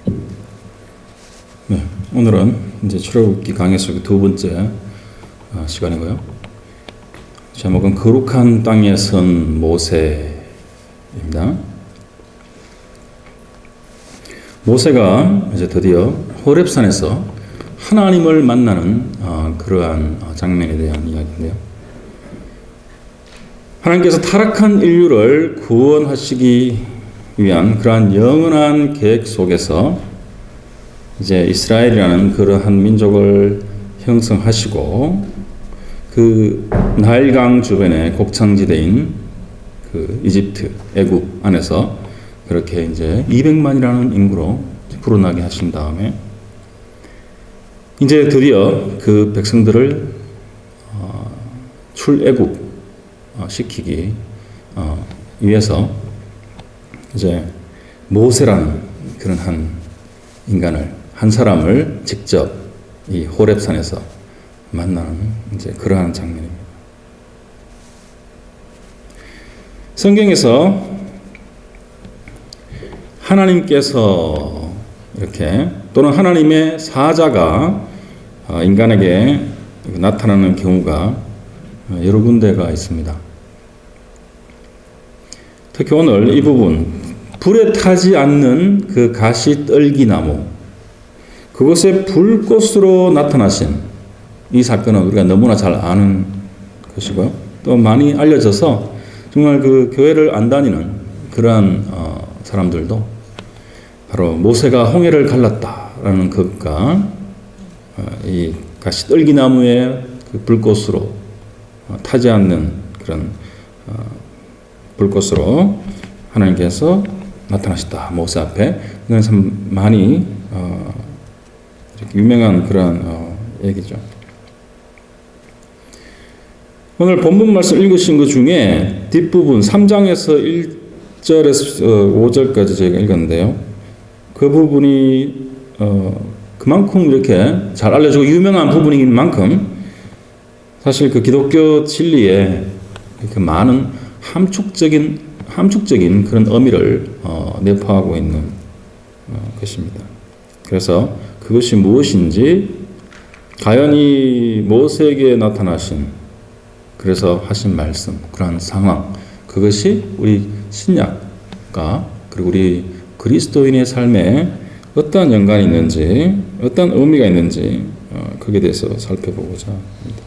네, 오늘은 이제 출애굽기 강해 속의 두 번째 시간이고요. 제목은 거룩한 땅에 선 모세입니다. 모세가 이제 드디어 호렙산에서 하나님을 만나는 그러한 장면에 대한 이야기인데요. 하나님께서 타락한 인류를 구원하시기 위한 그러한 영원한 계획 속에서 이제 이스라엘이라는 그러한 민족을 형성하시고 그 나일강 주변의 곡창지대인 그 이집트, 애굽 안에서 그렇게 이제 200만이라는 인구로 불어나게 하신 다음에 이제 드디어 그 백성들을 출애굽 시키기 위해서 이제 모세라는 그런 한 사람을 직접 이 호렙산에서 만나는 이제 그러한 장면입니다. 성경에서 하나님께서 이렇게 또는 하나님의 사자가 인간에게 나타나는 경우가 여러 군데가 있습니다. 특히 오늘 이 부분, 불에 타지 않는 그 가시떨기나무, 그것의 불꽃으로 나타나신 이 사건은 우리가 너무나 잘 아는 것이고요. 또 많이 알려져서 정말 그 교회를 안 다니는 그러한 사람들도 바로 모세가 홍해를 갈랐다라는 것과 이 가시떨기나무의 그 불꽃으로 타지 않는 그런 불꽃으로 하나님께서 나타나셨다. 모세 앞에. 이건 참 많이 유명한 그런 얘기죠. 오늘 본문 말씀 읽으신 것 중에 뒷부분 3장에서 1절에서 5절까지 제가 읽었는데요. 그 부분이 그만큼 이렇게 잘 알려지고 유명한 부분인 만큼 사실 그 기독교 진리에 그 많은 함축적인 그런 의미를 내포하고 있는 것입니다. 그래서 그것이 무엇인지 과연 이 모세에게 나타나신 그래서 하신 말씀 그러한 상황 그것이 우리 신약과 그리고 우리 그리스도인의 삶에 어떠한 연관이 있는지 어떤 의미가 있는지 거기에 대해서 살펴보고자 합니다.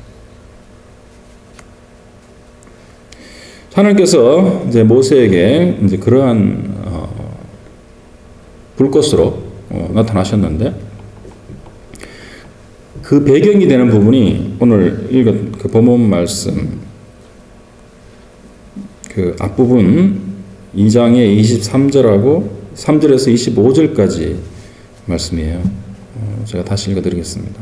하나님께서 이제 모세에게 이제 그러한 불꽃으로 나타나셨는데 그 배경이 되는 부분이 오늘 읽은 그 본문 말씀 그 앞부분 2장의 23절하고 3절에서 25절까지 말씀이에요. 제가 다시 읽어드리겠습니다.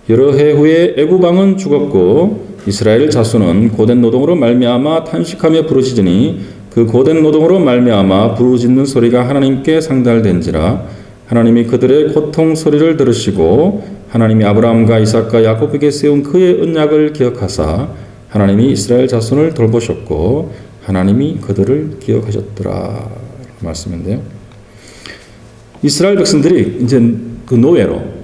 여러 해 후에 애굽 왕은 죽었고 이스라엘 자손은 고된 노동으로 말미암아 탄식하며 부르짖으니 그 고된 노동으로 말미암아 부르짖는 소리가 하나님께 상달된지라 하나님이 그들의 고통 소리를 들으시고 하나님이 아브라함과 이삭과 야곱에게 세운 그의 언약을 기억하사 하나님이 이스라엘 자손을 돌보셨고 하나님이 그들을 기억하셨더라 말씀인데요. 이스라엘 백성들이 이제 그 노예로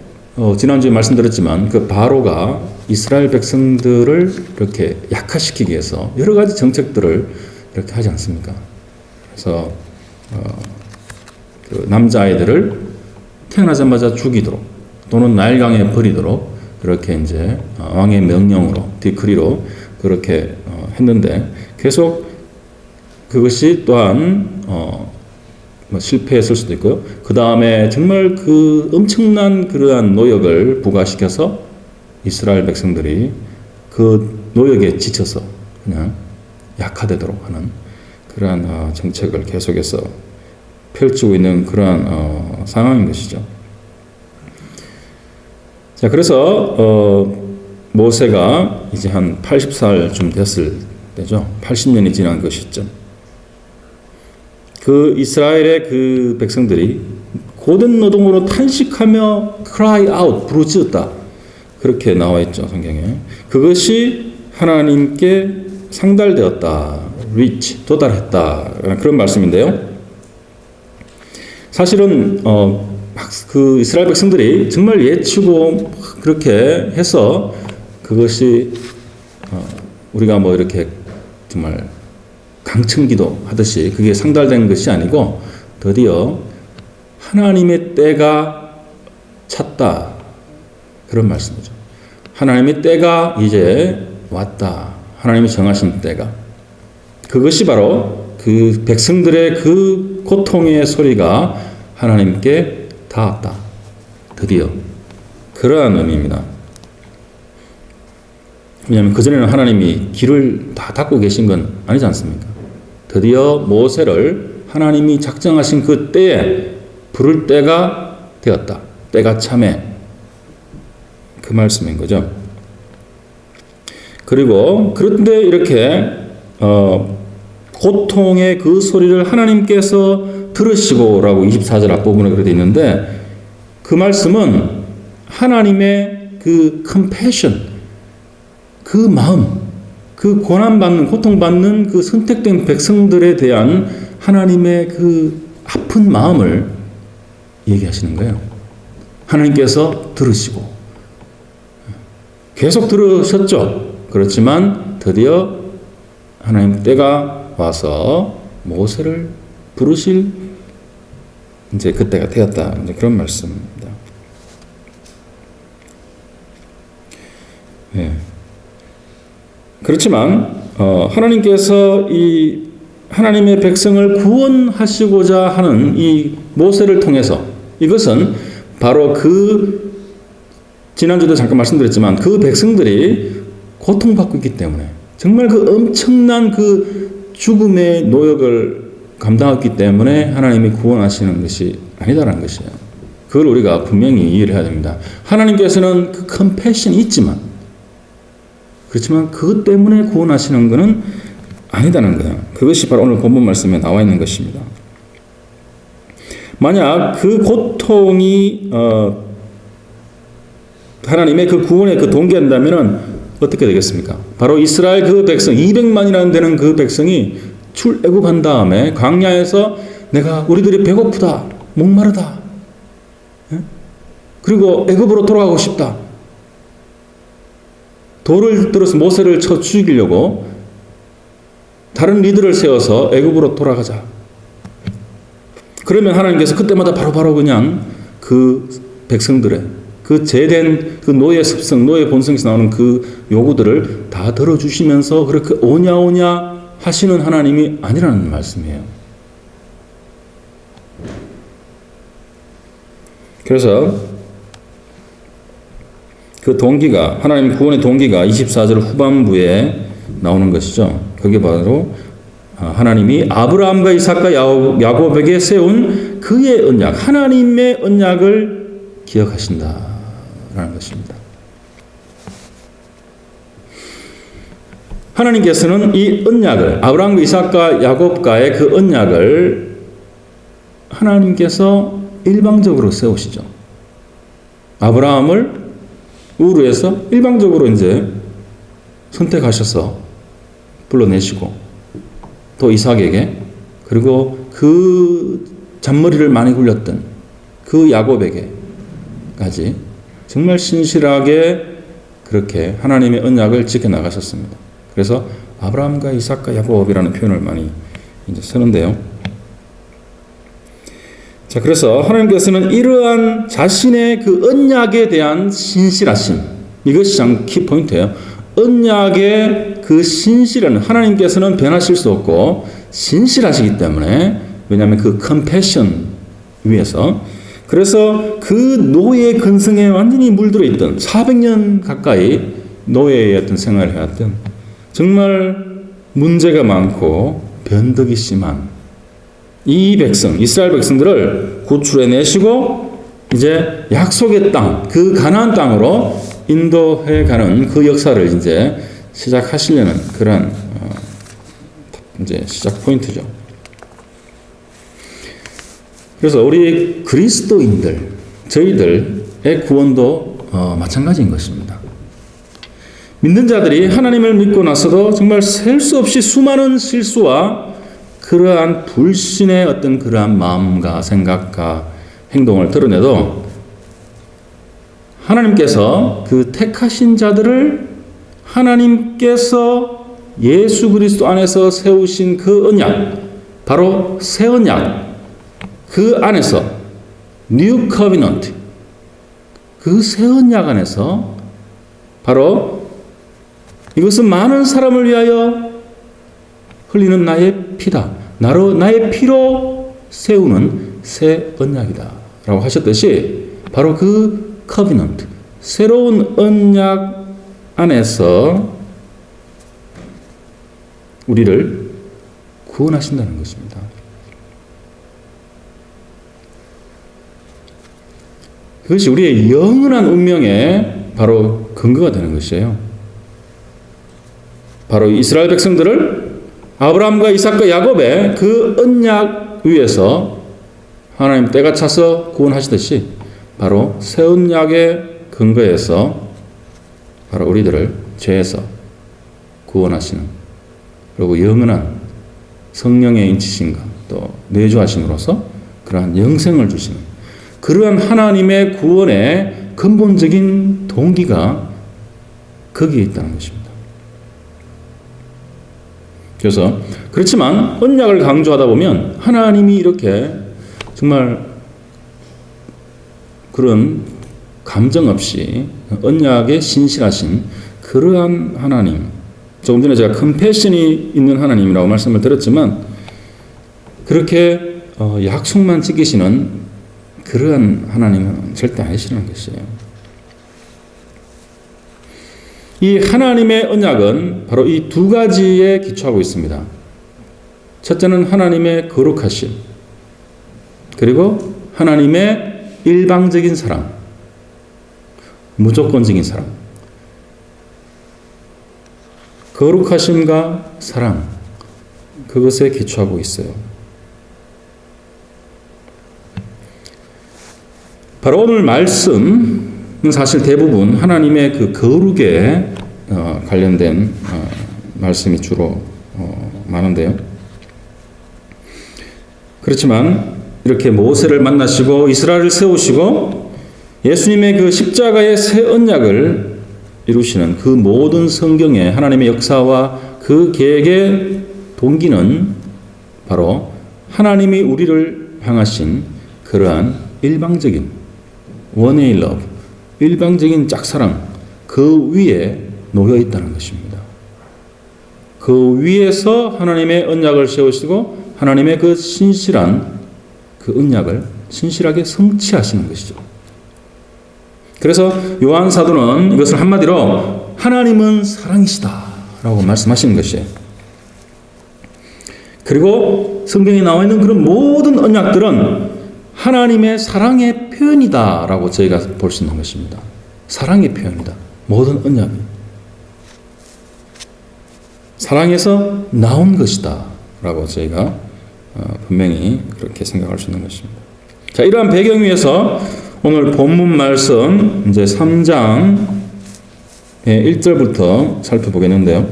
지난주에 말씀드렸지만 그 바로가 이스라엘 백성들을 이렇게 약화시키기 위해서 여러 가지 정책들을 이렇게 하지 않습니까? 그래서 그 남자아이들을 태어나자마자 죽이도록 또는 나일강에 버리도록 그렇게 이제 왕의 명령으로 디크리로 그렇게 했는데 계속 그것이 또한 실패했을 수도 있고요. 그 다음에 정말 그 엄청난 그러한 노역을 부과시켜서 이스라엘 백성들이 그 노역에 지쳐서 그냥 약화되도록 하는 그러한 정책을 계속해서 펼치고 있는 그러한 상황인 것이죠. 자, 그래서 모세가 이제 한 80살쯤 됐을 때죠. 80년이 지난 그 시점. 그 이스라엘의 그 백성들이 고된 노동으로 탄식하며 cry out, 부르짖었다. 그렇게 나와 있죠, 성경에. 그것이 하나님께 상달되었다. reach, 도달했다. 그런 말씀인데요. 사실은 막 그 이스라엘 백성들이 정말 예치고 그렇게 해서 그것이 우리가 뭐 이렇게 정말 강청기도 하듯이 그게 상달된 것이 아니고 드디어 하나님의 때가 찼다. 그런 말씀이죠. 하나님의 때가 이제 왔다. 하나님이 정하신 때가. 그것이 바로 그 백성들의 그 고통의 소리가 하나님께 닿았다. 드디어. 그러한 의미입니다. 왜냐하면 그전에는 하나님이 길을 다 닫고 계신 건 아니지 않습니까? 드디어 모세를 하나님이 작정하신 그 때에 부를 때가 되었다. 때가 참에. 그 말씀인 거죠. 그리고 그런데 이렇게 고통의 그 소리를 하나님께서 들으시고라고 24절 앞부분에 그렇게 있는데 그 말씀은 하나님의 그 컴패션, 그 마음, 그 고난받는, 고통받는 그 선택된 백성들에 대한 하나님의 그 아픈 마음을 얘기하시는 거예요. 하나님께서 들으시고 계속 들으셨죠. 그렇지만 드디어 하나님 때가 와서 모세를 부르실 이제 그때가 되었다. 이제 그런 말씀입니다. 네. 그렇지만 하나님께서 이 하나님의 백성을 구원하시고자 하는 이 모세를 통해서 이것은 바로 그 지난주도 잠깐 말씀드렸지만 그 백성들이 고통받고 있기 때문에 정말 그 엄청난 그 죽음의 노역을 감당했기 때문에 하나님이 구원하시는 것이 아니다라는 것이에요. 그걸 우리가 분명히 이해를 해야 됩니다. 하나님께서는 그 컴패션이 있지만 그렇지만 그것 때문에 구원하시는 것은 아니다는 거예요. 그것이 바로 오늘 본문 말씀에 나와 있는 것입니다. 만약 그 고통이 하나님의 그 구원의 그 동기한다면은 어떻게 되겠습니까? 바로 이스라엘 그 백성 200만이라는 되는 그 백성이 출애굽한 다음에 광야에서 내가 우리들이 배고프다, 목마르다, 그리고 애굽으로 돌아가고 싶다. 돌을 들어서 모세를 쳐 죽이려고 다른 리더를 세워서 애굽으로 돌아가자. 그러면 하나님께서 그때마다 바로바로 그냥 그 백성들의 그 제된 그 노예 습성, 노예 본성에서 나오는 그 요구들을 다 들어주시면서 그렇게 오냐오냐 하시는 하나님이 아니라는 말씀이에요. 그래서 그 동기가 하나님 구원의 동기가 24절 후반부에 나오는 것이죠. 그게 바로 하나님이 아브라함과 이삭과 야곱에게 세운 그의 언약, 하나님의 언약을 기억하신다라는 것입니다. 하나님께서는 이 언약을 아브라함과 이삭과 야곱과의 그 언약을 하나님께서 일방적으로 세우시죠. 아브라함을 우르에서 일방적으로 이제 선택하셔서 불러내시고 또 이삭에게 그리고 그 잔머리를 많이 굴렸던 그 야곱에게까지 정말 신실하게 그렇게 하나님의 언약을 지켜나가셨습니다. 그래서 아브라함과 이삭과 야곱이라는 표현을 많이 이제 쓰는데요. 자, 그래서 하나님께서는 이러한 자신의 그 언약에 대한 신실하심, 이것이 참 키포인트예요. 언약의 그 신실한, 하나님께서는 변하실 수 없고 신실하시기 때문에, 왜냐하면 그 컴패션 위에서, 그래서 그 노예 근성에 완전히 물들어 있던 400년 가까이 노예의 어떤 생활을 해왔던 정말 문제가 많고 변덕이 심한 이 백성, 이스라엘 백성들을 구출해내시고 이제 약속의 땅, 그 가나안 땅으로 인도해가는 그 역사를 이제 시작하시려는 그런 이제 시작 포인트죠. 그래서 우리 그리스도인들, 저희들의 구원도 마찬가지인 것입니다. 믿는 자들이 하나님을 믿고 나서도 정말 셀 수 없이 수많은 실수와 그러한 불신의 어떤 그러한 마음과 생각과 행동을 드러내도 하나님께서 그 택하신 자들을 하나님께서 예수 그리스도 안에서 세우신 그 언약, 바로 새 언약, 그 안에서 New Covenant, 그 새 언약 안에서 바로 이것은 많은 사람을 위하여 흘리는 나의 피다. 나의 피로 세우는 새 언약이다. 라고 하셨듯이 바로 그 커비넌트, 새로운 언약 안에서 우리를 구원하신다는 것입니다. 그것이 우리의 영원한 운명에 바로 근거가 되는 것이에요. 바로 이스라엘 백성들을 아브라함과 이삭과 야곱의 그 언약 위에서 하나님 때가 차서 구원하시듯이 바로 새 언약의 근거에서 바로 우리들을 죄에서 구원하시는, 그리고 영원한 성령의 인치심과 또 내주하심으로써 그러한 영생을 주시는 그러한 하나님의 구원의 근본적인 동기가 거기에 있다는 것입니다. 그래서 그렇지만 언약을 강조하다 보면 하나님이 이렇게 정말 그런 감정 없이 언약에 신실하신 그러한 하나님, 조금 전에 제가 컴패션이 있는 하나님이라고 말씀을 드렸지만 그렇게 약속만 지키시는 그러한 하나님은 절대 아니시라는 것이에요. 이 하나님의 언약은 바로 이 두 가지에 기초하고 있습니다. 첫째는 하나님의 거룩하심, 그리고 하나님의 일방적인 사랑, 무조건적인 사랑. 거룩하심과 사랑, 그것에 기초하고 있어요. 바로 오늘 말씀은 사실 대부분 하나님의 그 거룩에 관련된 말씀이 주로 많은데요. 그렇지만 이렇게 모세를 만나시고 이스라엘을 세우시고 예수님의 그 십자가의 새 언약을 이루시는 그 모든 성경의 하나님의 역사와 그 계획의 동기는 바로 하나님이 우리를 향하신 그러한 일방적인 원웨이 러브, 일방적인 짝사랑, 그 위에 놓여 있다는 것입니다. 그 위에서 하나님의 언약을 세우시고 하나님의 그 신실한 그 언약을 신실하게 성취하시는 것이죠. 그래서 요한 사도는 이것을 한마디로 하나님은 사랑이시다라고 말씀하시는 것이에요. 그리고 성경에 나와 있는 그런 모든 언약들은 하나님의 사랑의 표현이다라고 저희가 볼 수 있는 것입니다. 사랑의 표현이다. 모든 언약이 사랑에서 나온 것이다 라고 저희가 분명히 그렇게 생각할 수 있는 것입니다. 자, 이러한 배경 위에서 오늘 본문 말씀 이제 3장의 1절부터 살펴보겠는데요.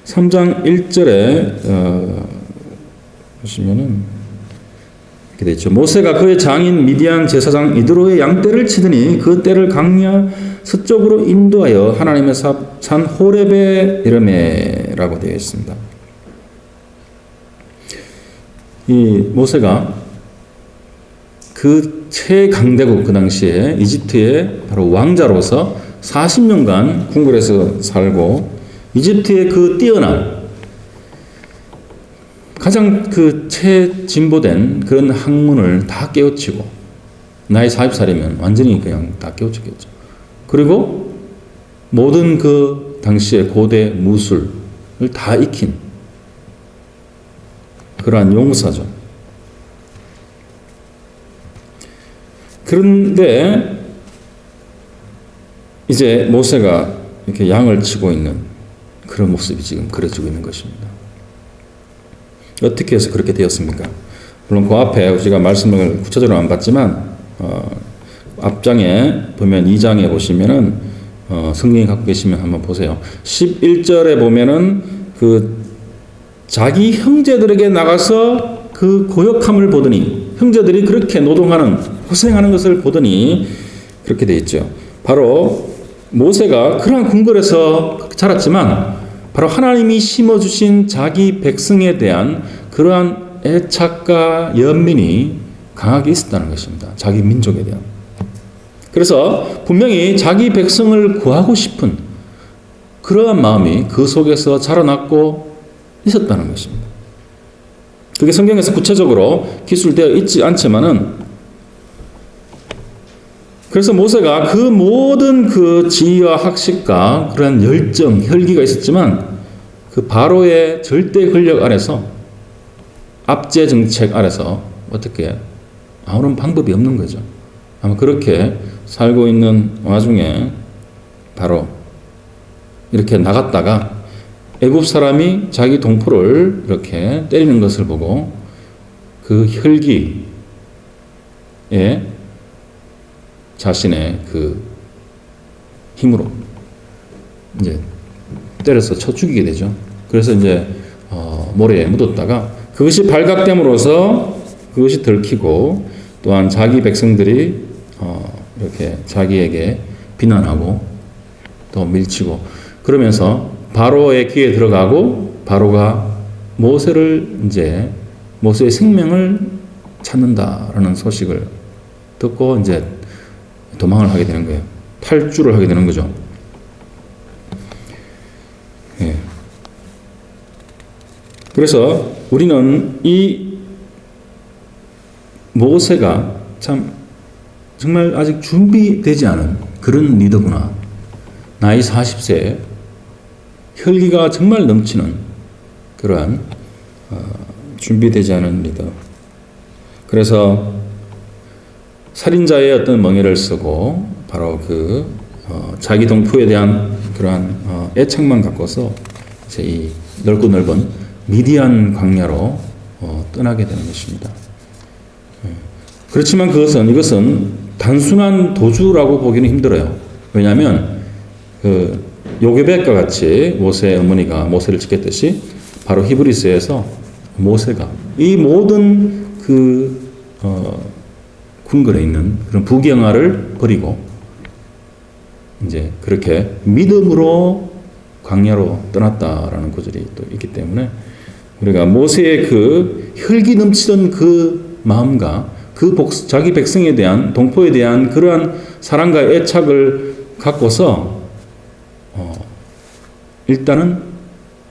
3장 1절에 보시면은 이렇게 되어 있죠. 모세가 그의 장인 미디안 제사장 이드로의 양떼를 치더니 그 떼를 강야 서쪽으로 인도하여 하나님의 산 호렙에 이르매라고 되어 있습니다. 이 모세가 그 최강대국 그 당시에 이집트의 바로 왕자로서 40년간 궁궐에서 살고 이집트의 그 뛰어난 가장 그 최진보된 그런 학문을 다 깨우치고 나이 40살이면 완전히 그냥 다 깨우쳤겠죠. 그리고 모든 그 당시의 고대 무술을 다 익힌 그러한 용사죠. 그런데 이제 모세가 이렇게 양을 치고 있는 그런 모습이 지금 그려지고 있는 것입니다. 어떻게 해서 그렇게 되었습니까? 물론 그 앞에 우리가 말씀을 구체적으로 안 봤지만 앞장에 보면 2장에 보시면은 성경에 갖고 계시면 한번 보세요. 11절에 보면은 그 자기 형제들에게 나가서 그 고역함을 보더니 형제들이 그렇게 노동하는, 고생하는 것을 보더니 그렇게 돼 있죠. 바로 모세가 그러한 궁궐에서 자랐지만 바로 하나님이 심어주신 자기 백성에 대한 그러한 애착과 연민이 강하게 있었다는 것입니다. 자기 민족에 대한. 그래서 분명히 자기 백성을 구하고 싶은 그러한 마음이 그 속에서 자라났고 있었다는 것입니다. 그게 성경에서 구체적으로 기술되어 있지 않지만은, 그래서 모세가 그 모든 그 지혜와 학식과 그런 열정, 혈기가 있었지만 그 바로의 절대 권력 아래서, 압제 정책 아래서 어떻게 아무런 방법이 없는 거죠. 아마 그렇게 살고 있는 와중에 바로 이렇게 나갔다가 애굽 사람이 자기 동포를 이렇게 때리는 것을 보고 그 혈기에 자신의 그 힘으로 이제 때려서 쳐 죽이게 되죠. 그래서 이제 모래에 묻었다가 그것이 발각됨으로써 그것이 들키고, 또한 자기 백성들이 이렇게 자기에게 비난하고 또 밀치고 그러면서 바로의 귀에 들어가고, 바로가 모세의 생명을 찾는다라는 소식을 듣고 이제 도망을 하게 되는 거예요. 탈주를 하게 되는 거죠. 예. 그래서 우리는 이 모세가 참 정말 아직 준비되지 않은 그런 리더구나. 나이 40세에 혈기가 정말 넘치는 그러한 준비되지 않은 리더. 그래서 살인자의 어떤 멍에를 쓰고 바로 그 자기 동포에 대한 그러한 애착만 갖고서 이제 이 넓고 넓은 미디안 광야로 떠나게 되는 것입니다. 그렇지만 이것은 단순한 도주라고 보기는 힘들어요. 왜냐하면 그 요게벳과 같이 모세의 어머니가 모세를 지켰듯이 바로 히브리서에서 모세가 이 모든 그 궁궐에 있는 그런 부경화를 버리고 이제 그렇게 믿음으로 광야로 떠났다라는 구절이 또 있기 때문에 우리가 모세의 그 혈기 넘치던 그 마음과 그 자기 백성에 대한, 동포에 대한 그러한 사랑과 애착을 갖고서 일단은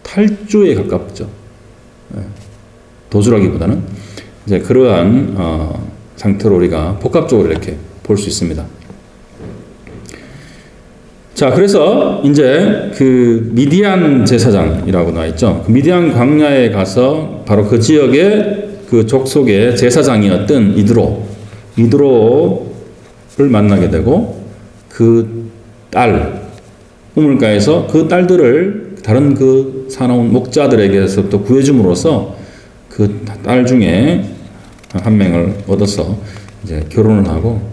탈주에 가깝죠. 도주라기보다는 이제 그러한 상태로 우리가 복합적으로 이렇게 볼 수 있습니다. 자, 그래서 이제 그 미디안 제사장이라고 나와 있죠. 그 미디안 광야에 가서 바로 그 지역의 그 족속의 제사장이었던 이드로를 만나게 되고, 그 딸, 우물가에서 그 딸들을 다른 그 사나운 목자들에게서부터 구해줌으로써 그 딸 중에 한 명을 얻어서 이제 결혼을 하고,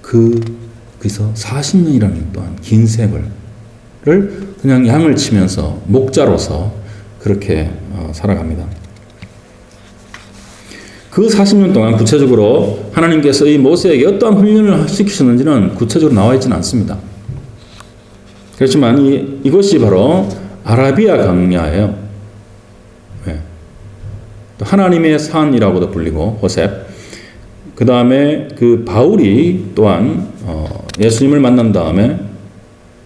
거기서 40년이라는 또한 긴 세월을 그냥 양을 치면서 목자로서 그렇게 살아갑니다. 그 40년 동안 구체적으로 하나님께서 이 모세에게 어떠한 훈련을 시키셨는지는 구체적으로 나와 있지는 않습니다. 그렇지만 이것이 바로 아라비아 광야예요. 네. 또 하나님의 산이라고도 불리고 호셉. 그 다음에 그 바울이 또한 예수님을 만난 다음에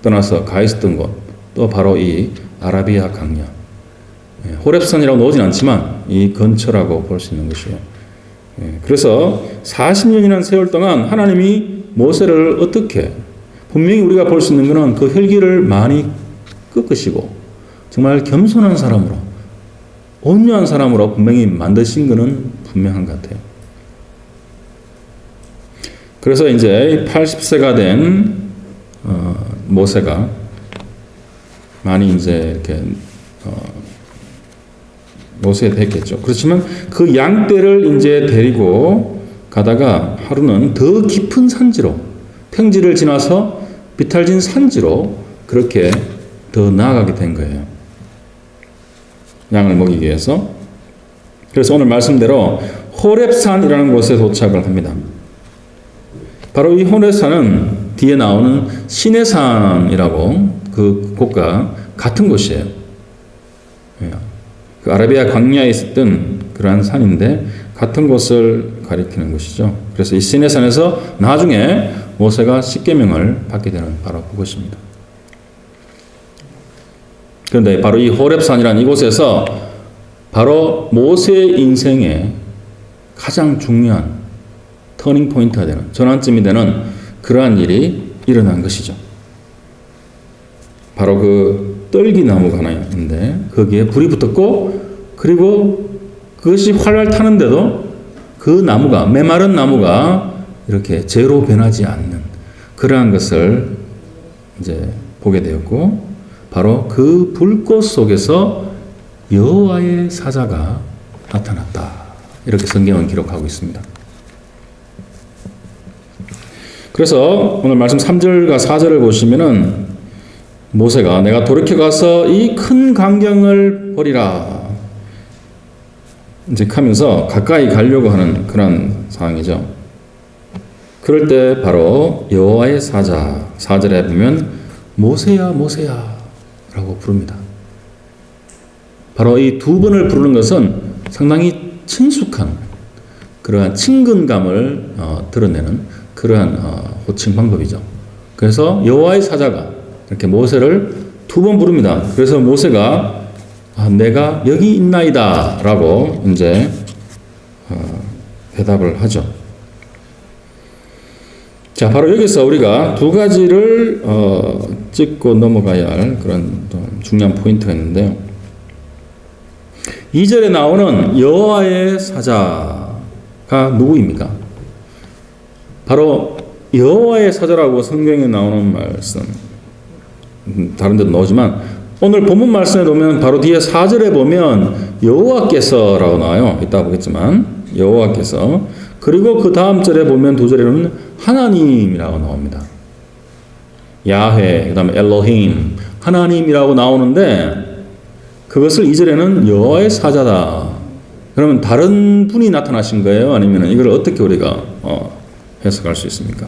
떠나서 가 있었던 곳, 또 바로 이 아라비아 광야. 호렙산이라고 나오진 않지만 이 근처라고 볼 수 있는 것이에요. 그래서 40년이라는 세월 동안 하나님이 모세를 어떻게, 분명히 우리가 볼 수 있는 것은 그 혈기를 많이 꺾으시고 정말 겸손한 사람으로, 온유한 사람으로 분명히 만드신 것은 분명한 것 같아요. 그래서 이제 80세가 된 모세가 많이 이제 이렇게 모세가 됐겠죠. 그렇지만 그 양떼를 이제 데리고 가다가 하루는 더 깊은 산지로, 평지를 지나서 비탈진 산지로 그렇게 더 나아가게 된 거예요. 양을 먹이기 위해서. 그래서 오늘 말씀대로 호렙산이라는 곳에 도착을 합니다. 바로 이 호렙산은 뒤에 나오는 시내산이라고 그 곳과 같은 곳이에요. 그 아라비아 광야에 있었던 그러한 산인데 같은 곳을 가리키는 곳이죠. 그래서 이 시내산에서 나중에 모세가 십계명을 받게 되는 바로 그곳입니다. 그런데 바로 이 호렙산이라는 이곳에서 바로 모세의 인생에 가장 중요한 터닝 포인트가 되는 전환점이 되는 그러한 일이 일어난 것이죠. 바로 그 떨기나무가 하나 있는데 거기에 불이 붙었고 그리고 그것이 활활 타는데도 그 나무가 메마른 나무가 이렇게 재로 변하지 않는 그러한 것을 이제 보게 되었고 바로 그 불꽃 속에서 여호와의 사자가 나타났다. 이렇게 성경은 기록하고 있습니다. 그래서 오늘 말씀 3절과 4절을 보시면은 모세가 내가 돌이켜 가서 이 큰 광경을 보리라. 이제 하면서 가까이 가려고 하는 그런 상황이죠. 그럴 때 바로 여호와의 사자 4절에 보면 모세야 모세야 라고 부릅니다. 바로 이 두 번을 부르는 것은 상당히 친숙한 그러한 친근감을 드러내는 그러한 호칭 방법이죠. 그래서 여호와의 사자가 이렇게 모세를 두 번 부릅니다. 그래서 모세가 내가 여기 있나이다 라고 이제 대답을 하죠. 자, 바로 여기서 우리가 두 가지를 짚고 넘어가야 할 그런 중요한 포인트가 있는데요. 2절에 나오는 여호와의 사자가 누구입니까? 바로 여호와의 사자라고 성경에 나오는 말씀, 다른 데도 나오지만 오늘 본문 말씀에 보면 바로 뒤에 4절에 보면 여호와께서라고 나와요. 이따 보겠지만 여호와께서, 그리고 그 다음 절에 보면 두 절에는 하나님이라고 나옵니다. 야훼, 그 다음에 엘로힘, 하나님이라고 나오는데 그것을 2절에는 여호와의 사자다. 그러면 다른 분이 나타나신 거예요? 아니면 이걸 어떻게 우리가 해석할 수 있습니까?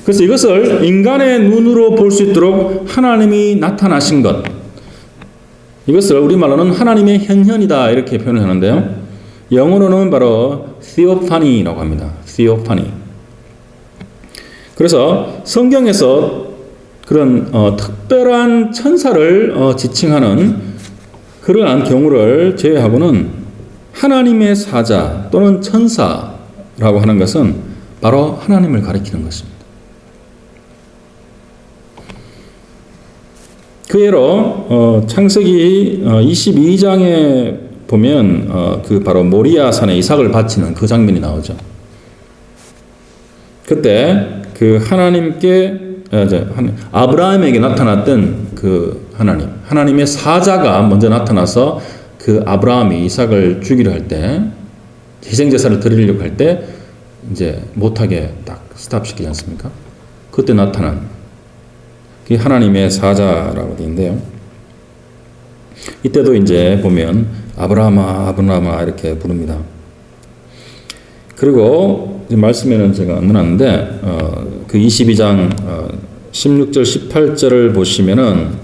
그래서 이것을 인간의 눈으로 볼 수 있도록 하나님이 나타나신 것, 이것을 우리말로는 하나님의 현현이다 이렇게 표현을 하는데요. 영어로는 바로 theophany라고 합니다. theophany. 그래서 성경에서 그런 특별한 천사를 지칭하는 그러한 경우를 제외하고는 하나님의 사자 또는 천사라고 하는 것은 바로 하나님을 가리키는 것입니다. 그 예로 창세기 22장에 보면 그 바로 모리아 산에 이삭을 바치는 그 장면이 나오죠. 그때 그 하나님께 아브라함에게 나타났던 그 하나님의 사자가 먼저 나타나서 그 아브라함이 이삭을 죽이려 할 때, 희생제사를 드리려고 할 때 이제 못하게 딱 스탑시키지 않습니까? 그때 나타난 그 하나님의 사자라고 되어 있는데요. 이때도 이제 보면 아브라함아 아브라함아 이렇게 부릅니다. 그리고 말씀에는 제가 안 넣었는데 그 22장 16절 18절을 보시면은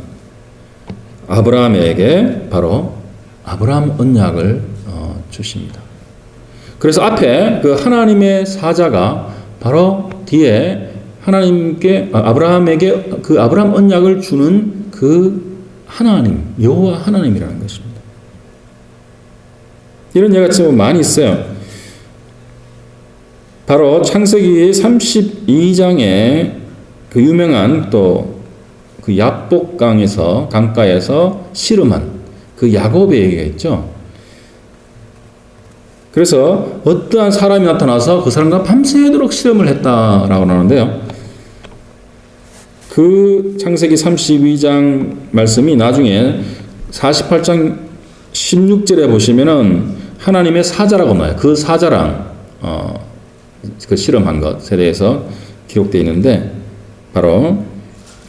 아브라함에게 바로 아브라함 언약을 주십니다. 그래서 앞에 그 하나님의 사자가 바로 뒤에 하나님께 아브라함에게 그 아브라함 언약을 주는 그 하나님, 여호와 하나님이라는 것입니다. 이런 예가 지금 많이 있어요. 바로 창세기 32장에 그 유명한 또 그 야복강에서 강가에서 씨름한 그 야곱의 얘기가 있죠. 그래서 어떠한 사람이 나타나서 그 사람과 밤새도록 씨름을 했다라고 하는데요. 그 창세기 32장 말씀이 나중에 48장 16절에 보시면은 하나님의 사자라고 나와요. 그 사자랑 그 실험한 것에 대해서 기록되어 있는데 바로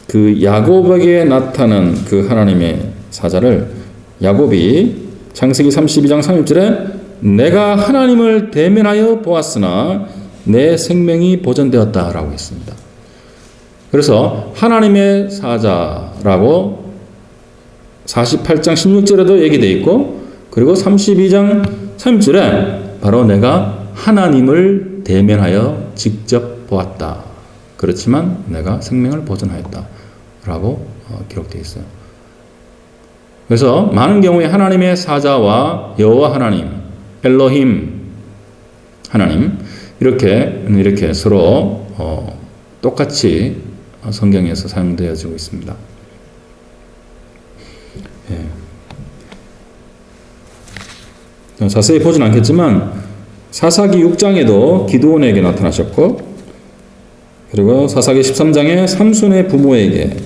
그 야곱에게 나타난 그 하나님의 사자를 야곱이 창세기 32장 30절에 내가 하나님을 대면하여 보았으나 내 생명이 보존되었다라고 했습니다. 그래서 하나님의 사자라고 48장 16절에도 얘기되어 있고, 그리고 32장 30절에 바로 내가 하나님을 대면하여 직접 보았다. 그렇지만 내가 생명을 보존하였다 라고 기록되어 있어요. 그래서 많은 경우에 하나님의 사자와 여호와 하나님, 엘로힘 하나님 이렇게 서로 똑같이 성경에서 사용되어지고 있습니다. 예. 자세히 보진 않겠지만 사사기 6장에도 기드온에게 나타나셨고, 그리고 사사기 13장에 삼손의 부모에게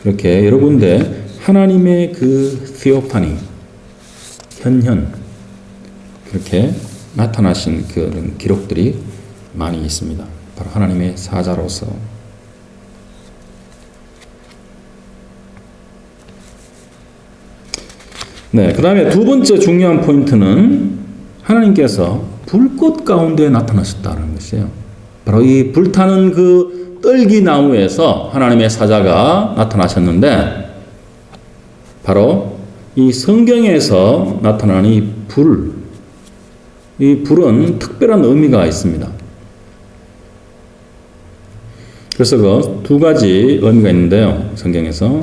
그렇게 여러 군데 하나님의 그 theophany, 현현 그렇게 나타나신 그런 기록들이 많이 있습니다. 바로 하나님의 사자로서. 네, 그 다음에 두 번째 중요한 포인트는 하나님께서 불꽃 가운데 나타나셨다는 것이에요. 바로 이 불타는 그 떨기나무에서 하나님의 사자가 나타나셨는데, 바로 이 성경에서 나타나는 이 불은 특별한 의미가 있습니다. 그래서 그 두 가지 의미가 있는데요, 성경에서.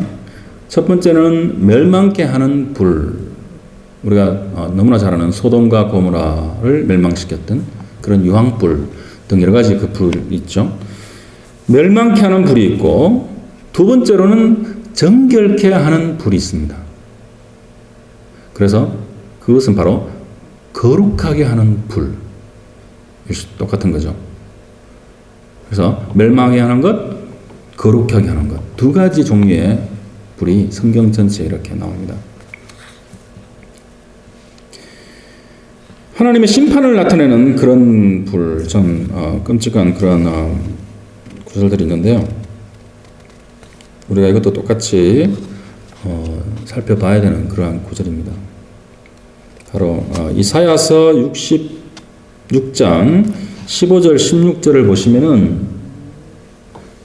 첫 번째는 멸망케 하는 불. 우리가 너무나 잘 아는 소돔과 고모라를 멸망시켰던 그런 유황불 등 여러 가지 그 불 있죠. 멸망케 하는 불이 있고, 두 번째로는 정결케 하는 불이 있습니다. 그래서 그것은 바로 거룩하게 하는 불. 똑같은 거죠. 그래서 멸망하게 하는 것, 거룩하게 하는 것. 두 가지 종류의 불이 성경 전체에 이렇게 나옵니다. 하나님의 심판을 나타내는 그런 불, 좀 끔찍한 그런 구절들이 있는데요. 우리가 이것도 똑같이 살펴봐야 되는 그러한 구절입니다. 바로 이사야서 66장 15절 16절을 보시면은,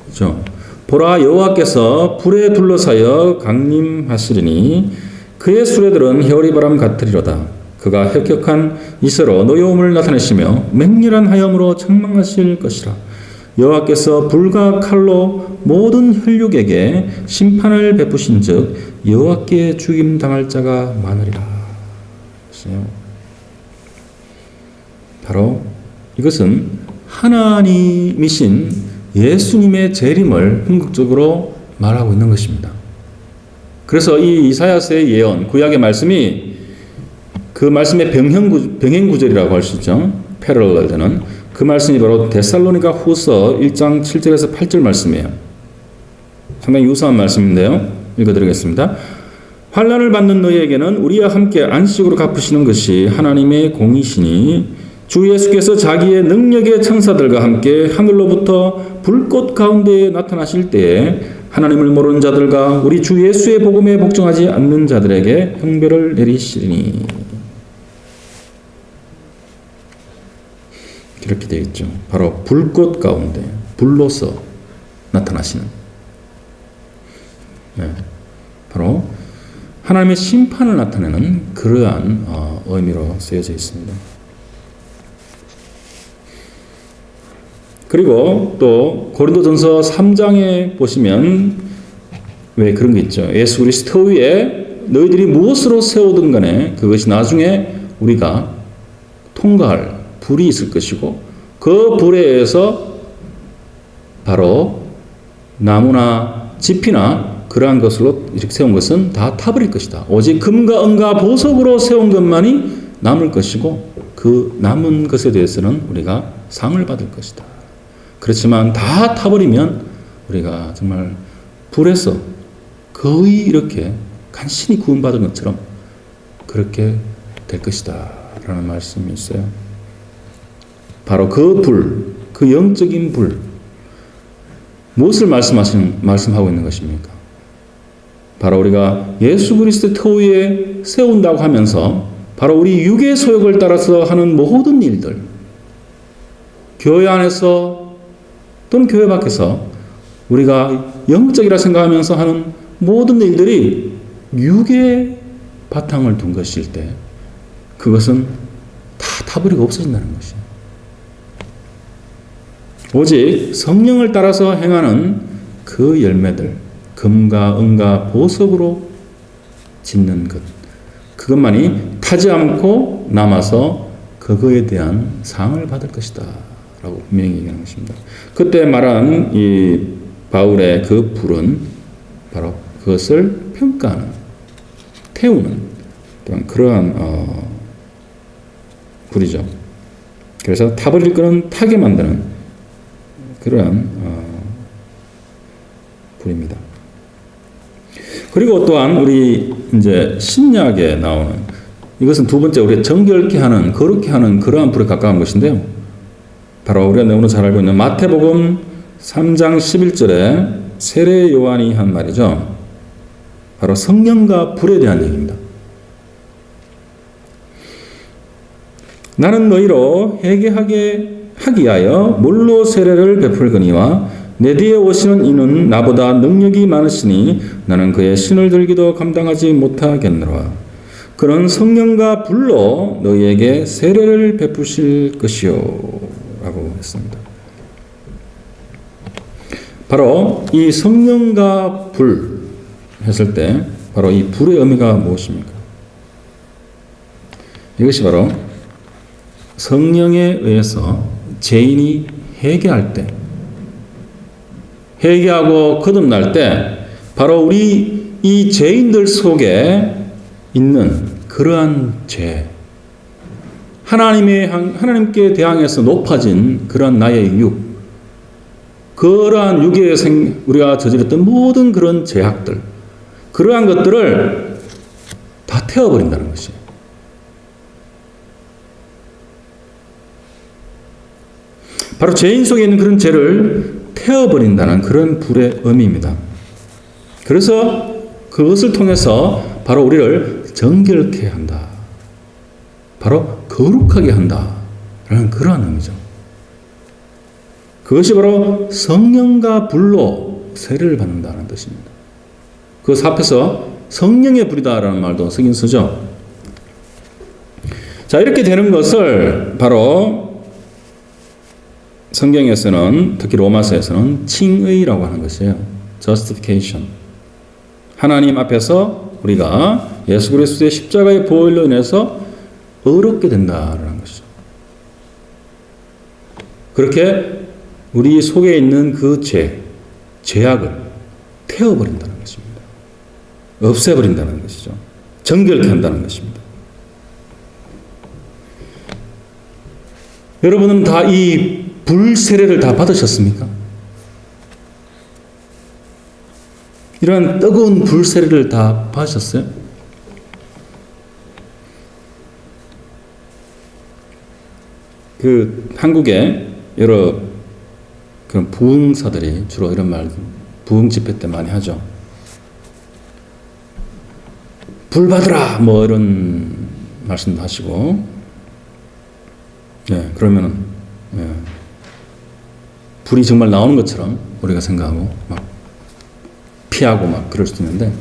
그렇죠? 보라, 여호와께서 불에 둘러싸여 강림하시리니 그의 수레들은 혀리바람 같으리로다. 그가 혁혁한 이세로 노여움을 나타내시며 맹렬한 하염으로 책망하실 것이라. 여호와께서 불과 칼로 모든 혈육에게 심판을 베푸신즉 여호와께 죽임 당할 자가 많으리라. 바로 이것은 하나님이신 예수님의 재림을 궁극적으로 말하고 있는 것입니다. 그래서 이 이사야서의 예언, 구약의 말씀이 그 말씀의 병행 구절이라고 할 수 있죠. 패러럴 되는 그 말씀이 바로 데살로니가 후서 1장 7절에서 8절 말씀이에요. 상당히 유사한 말씀인데요. 읽어드리겠습니다. 환난을 받는 너희에게는 우리와 함께 안식으로 갚으시는 것이 하나님의 공이시니 주 예수께서 자기의 능력의 천사들과 함께 하늘로부터 불꽃 가운데에 나타나실 때에 하나님을 모르는 자들과 우리 주 예수의 복음에 복종하지 않는 자들에게 형벌을 내리시리니. 이렇게 되어 있죠. 바로 불꽃 가운데 불로서 나타나시는, 바로 하나님의 심판을 나타내는 그러한 의미로 쓰여져 있습니다. 그리고 또 고린도전서 3장에 보시면 왜 그런 게 있죠. 예수 그리스도 위에 너희들이 무엇으로 세우든 간에 그것이 나중에 우리가 통과할 불이 있을 것이고, 그 불에 의해서 바로 나무나 짚이나 그러한 것으로 이렇게 세운 것은 다 타버릴 것이다. 오직 금과 은과 보석으로 세운 것만이 남을 것이고, 그 남은 것에 대해서는 우리가 상을 받을 것이다. 그렇지만 다 타버리면 우리가 정말 불에서 거의 이렇게 간신히 구원받은 것처럼 그렇게 될 것이다 라는 말씀이 있어요. 바로 그 불, 그 영적인 불, 무엇을 말씀하고 있는 것입니까? 바로 우리가 예수 그리스도의 터 위에 세운다고 하면서 바로 우리 육의 소욕을 따라서 하는 모든 일들, 교회 안에서 또는 교회 밖에서 우리가 영적이라 생각하면서 하는 모든 일들이 육의 바탕을 둔 것일 때 그것은 다 타버리고 없어진다는 것이에요. 오직 성령을 따라서 행하는 그 열매들, 금과 은과 보석으로 짓는 것, 그것만이 타지 않고 남아서 그거에 대한 상을 받을 것이다 라고 분명히 얘기하는 것입니다. 그때 말한 이 바울의 그 불은 바로 그것을 평가하는, 태우는 그러한 불이죠. 그래서 타버릴 거는 타게 만드는 그러한 불입니다. 그리고 또한 우리 이제 신약에 나오는, 이것은 두 번째 우리가 정결케 하는, 거룩케 하는 그러한 불에 가까운 것인데요. 바로 우리가 너무나 잘 알고 있는 마태복음 3장 11절에 세례 요한이 한 말이죠. 바로 성령과 불에 대한 얘기입니다. 나는 너희로 회개하게 하기 위하여 물로 세례를 베풀거니와 내 뒤에 오시는 이는 나보다 능력이 많으시니 나는 그의 신을 들기도 감당하지 못하겠노라. 그는 성령과 불로 너희에게 세례를 베푸실 것이요 라고 했습니다. 바로 이 성령과 불 했을 때 바로 이 불의 의미가 무엇입니까? 이것이 바로 성령에 의해서 죄인이 회개할 때, 회개하고 거듭날 때 바로 우리 이 죄인들 속에 있는 그러한 죄, 하나님께 대항해서 높아진 그러한 나의 육, 그러한 육에 우리가 저질렀던 모든 그런 죄악들, 그러한 것들을 다 태워버린다는 것이에요. 바로 죄인 속에 있는 그런 죄를 태워버린다는 그런 불의 의미입니다. 그래서 그것을 통해서 바로 우리를 정결케 한다. 바로 거룩하게 한다. 라는 그러한 의미죠. 그것이 바로 성령과 불로 세례를 받는다는 뜻입니다. 그것을 앞에서 성령의 불이다라는 말도 쓰긴 쓰죠. 자, 이렇게 되는 것을 바로 성경에서는, 특히 로마서에서는 칭의라고 하는 것이에요. justification. 하나님 앞에서 우리가 예수 그리스도의 십자가의 보혈로 인해서 의롭게 된다라는 것이죠. 그렇게 우리 속에 있는 그 죄악을 태워버린다는 것입니다. 없애버린다는 것이죠. 정결케 한다는 것입니다. 여러분은 다 이 불세례를 다 받으셨습니까? 이런 뜨거운 불세례를 다 받으셨어요? 그 한국에 여러 그런 부흥사들이 주로 이런 말, 부흥 집회 때 많이 하죠. 불 받으라! 뭐 이런 말씀도 하시고, 네, 그러면은, 네, 불이 정말 나오는 것처럼 우리가 생각하고 막 피하고 막 그럴 수도 있는데,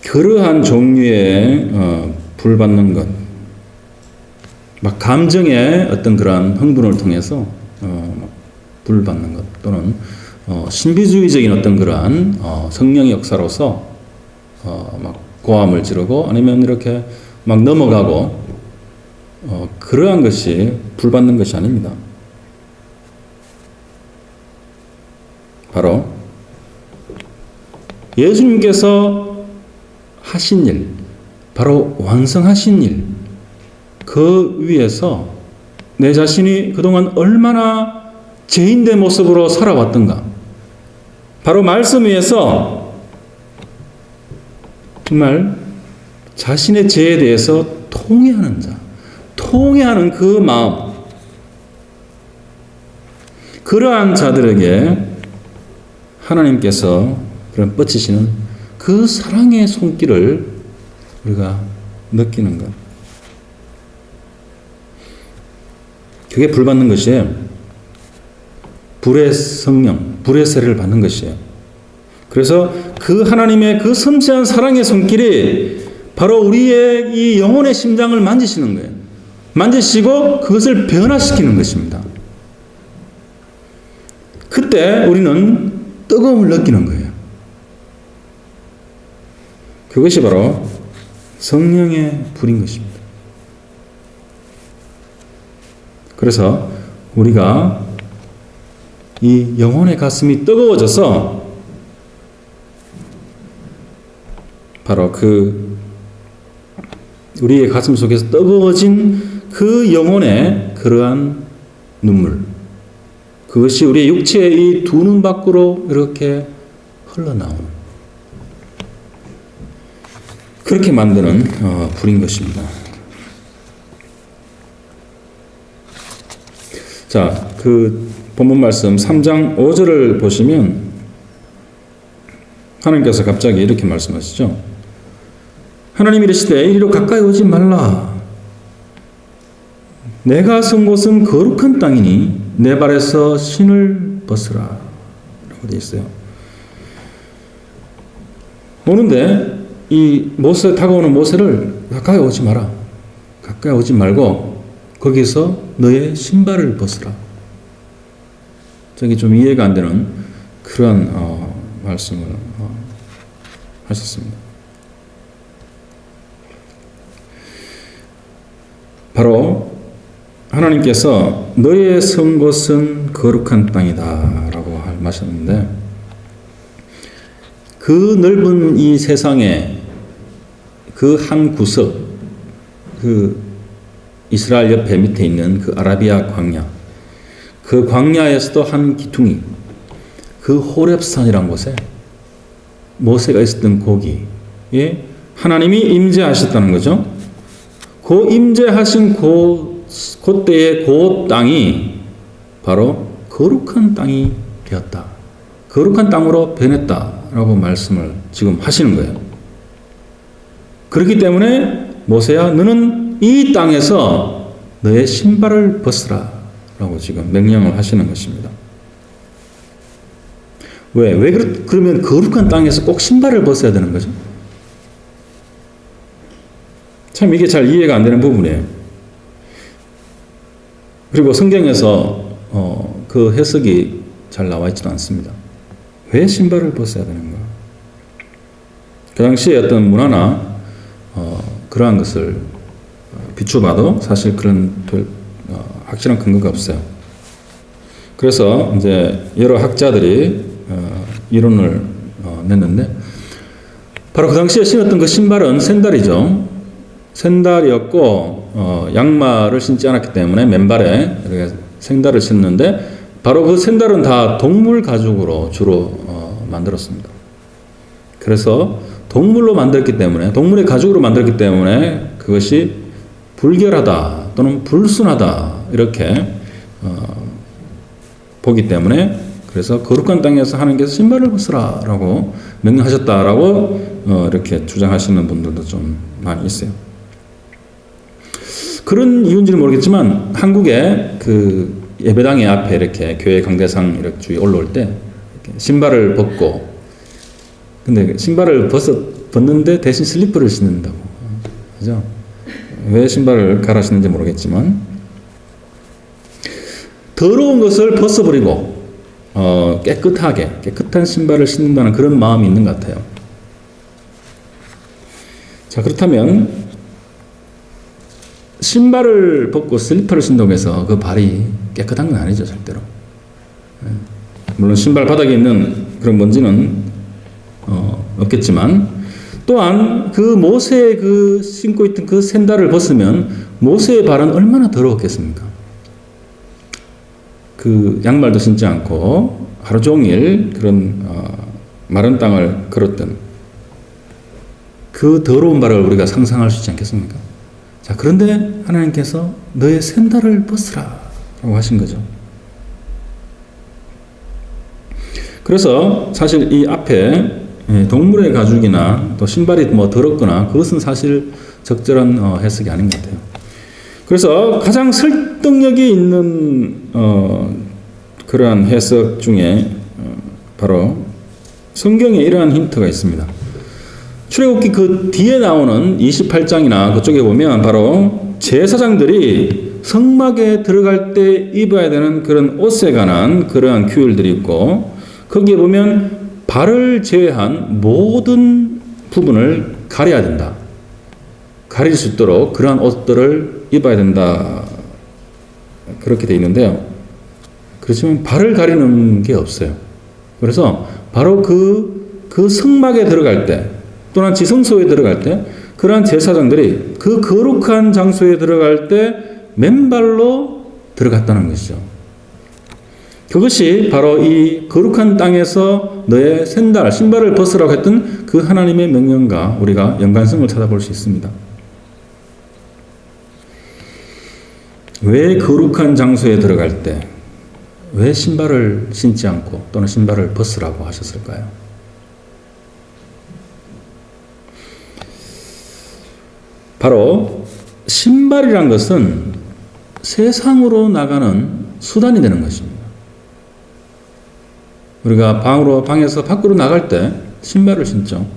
그러한 종류의 불 받는 것, 막 감정의 어떤 그러한 흥분을 통해서 불 받는 것, 또는 신비주의적인 어떤 그러한 성령의 역사로서 막 고함을 지르고 아니면 이렇게 막 넘어가고 그러한 것이 불 받는 것이 아닙니다. 바로 예수님께서 하신 일, 바로 완성하신 일, 그 위에서 내 자신이 그동안 얼마나 죄인된 모습으로 살아왔던가, 바로 말씀 위에서 정말 자신의 죄에 대해서 통회하는 자, 통회하는 그 마음, 그러한 자들에게 하나님께서 그런 뻗치시는 그 사랑의 손길을 우리가 느끼는 것. 그게 불 받는 것이에요. 불의 성령, 불의 세례를 받는 것이에요. 그래서 그 하나님의 그 섬세한 사랑의 손길이 바로 우리의 이 영혼의 심장을 만지시는 거예요. 만지시고 그것을 변화시키는 것입니다. 그때 우리는 뜨거움을 느끼는 거예요. 그것이 바로 성령의 불인 것입니다. 그래서 우리가 이 영혼의 가슴이 뜨거워져서 바로 그 우리의 가슴 속에서 뜨거워진 그 영혼의 그러한 눈물, 그것이 우리의 육체의 이 두 눈 밖으로 이렇게 흘러나오는, 그렇게 만드는 불인 것입니다. 자, 그 본문 말씀 3장 5절을 보시면 하나님께서 갑자기 이렇게 말씀하시죠. 하나님이 이르시되 이리로 가까이 오지 말라. 내가 선 곳은 거룩한 땅이니 내 발에서 신을 벗으라. 라고 되어 있어요. 오는데 이 다가오는 모세를 가까이 오지 마라. 가까이 오지 말고 거기서 너의 신발을 벗으라. 저기 좀 이해가 안 되는 그런 말씀을 하셨습니다. 바로 하나님께서 너의 선 곳은 거룩한 땅이다 라고 말하셨는데, 그 넓은 이 세상에 그 한 구석, 그 이스라엘 옆에 밑에 있는 그 아라비아 광야, 그 광야에서도 한 기퉁이, 그 호렙산이라는 곳에 모세가 있었던 거기에 하나님이 임재하셨다는 거죠. 그 임재하신 그때의 그 땅이 바로 거룩한 땅이 되었다. 거룩한 땅으로 변했다라고 말씀을 지금 하시는 거예요. 그렇기 때문에 모세야, 너는 이 땅에서 너의 신발을 벗으라 라고 지금 명령을 하시는 것입니다. 그러면 거룩한 땅에서 꼭 신발을 벗어야 되는 거죠? 참 이게 잘 이해가 안 되는 부분이에요. 그리고 성경에서 그 해석이 잘 나와 있지도 않습니다. 왜 신발을 벗어야 되는가? 그 당시에 어떤 문화나 그러한 것을 비추어봐도 사실 그런 확실한 근거가 없어요. 그래서 이제 여러 학자들이 이론을 냈는데, 바로 그 당시에 신었던 그 신발은 샌달이죠. 샌달이었고 양말을 신지 않았기 때문에 맨발에 이렇게 샌달을 신는데, 바로 그 샌달은 다 동물 가죽으로 주로 만들었습니다. 그래서 동물로 만들었기 때문에, 동물의 가죽으로 만들었기 때문에 그것이 불결하다 또는 불순하다 이렇게 보기 때문에, 그래서 거룩한 땅에서 하나님께서 신발을 벗으라 라고 명령하셨다라고 이렇게 주장하시는 분들도 좀 많이 있어요. 그런 이유인지는 모르겠지만 한국에 그 예배당의 앞에 이렇게 교회 강대상 이렇게 주위 올라올 때 이렇게 신발을 벗고, 근데 신발을 벗는데 대신 슬리퍼를 신는다고. 그죠? 왜 신발을 갈아 신는지 모르겠지만, 더러운 것을 벗어버리고 깨끗한 신발을 신는다는 그런 마음이 있는 것 같아요. 자, 그렇다면 신발을 벗고 슬리퍼를 신다고 해서 그 발이 깨끗한 건 아니죠, 절대로. 물론 신발 바닥에 있는 그런 먼지는 없겠지만, 또한 그 모세의 그 신고 있던 그 샌들을 벗으면 모세의 발은 얼마나 더러웠겠습니까? 그 양말도 신지 않고 하루 종일 그런 마른 땅을 걸었던 그 더러운 발을 우리가 상상할 수 있지 않겠습니까? 자, 그런데 하나님께서 너의 샌들을 벗으라 라고 하신 거죠. 그래서 사실 이 앞에 동물의 가죽이나 또 신발이 뭐 더럽거나 그것은 사실 적절한 해석이 아닌 것 같아요. 그래서 가장 설득력이 있는 그러한 해석 중에 바로 성경에 이러한 힌트가 있습니다. 출애굽기 그 뒤에 나오는 28장이나 그쪽에 보면 바로 제사장들이 성막에 들어갈 때 입어야 되는 그런 옷에 관한 그러한 규율들이 있고, 거기에 보면 발을 제외한 모든 부분을 가려야 된다. 가릴 수 있도록 그러한 옷들을 입어야 된다. 그렇게 되어 있는데요. 그렇지만 발을 가리는 게 없어요. 그래서 바로 그 성막에 들어갈 때 또는 지성소에 들어갈 때 그러한 제사장들이 그 거룩한 장소에 들어갈 때 맨발로 들어갔다는 것이죠. 그것이 바로 이 거룩한 땅에서 너의 샌들, 신발을 벗으라고 했던 그 하나님의 명령과 우리가 연관성을 찾아볼 수 있습니다. 왜 거룩한 장소에 들어갈 때 왜 신발을 신지 않고 또는 신발을 벗으라고 하셨을까요? 바로 신발이란 것은 세상으로 나가는 수단이 되는 것입니다. 우리가 방에서 밖으로 나갈 때 신발을 신죠.